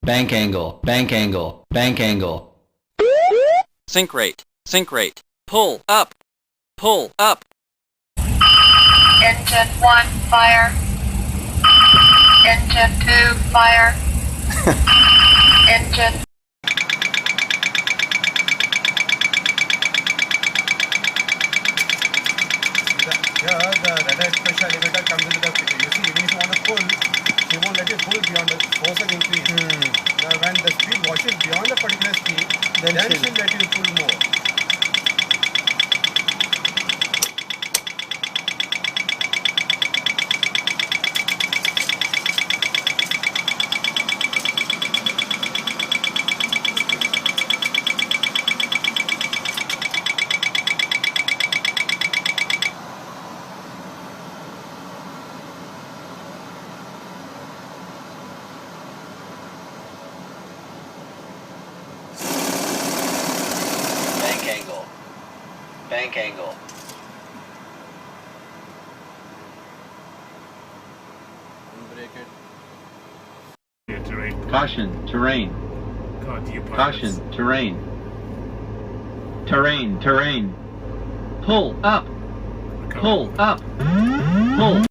bank angle, bank angle, bank angle. Sink rate, pull up, pull up. Engine 1, fire. Engine 2, fire. Engine. Here, the rudder pressure limiter comes into the picture. You see, even if you want to pull, she won't let you pull beyond the force has increased. Now, when the speed washes beyond a particular speed, then she'll let you pull more. Bank angle. Break it. Caution, terrain. Caution, terrain. Terrain. Pull up. Pull up. Pull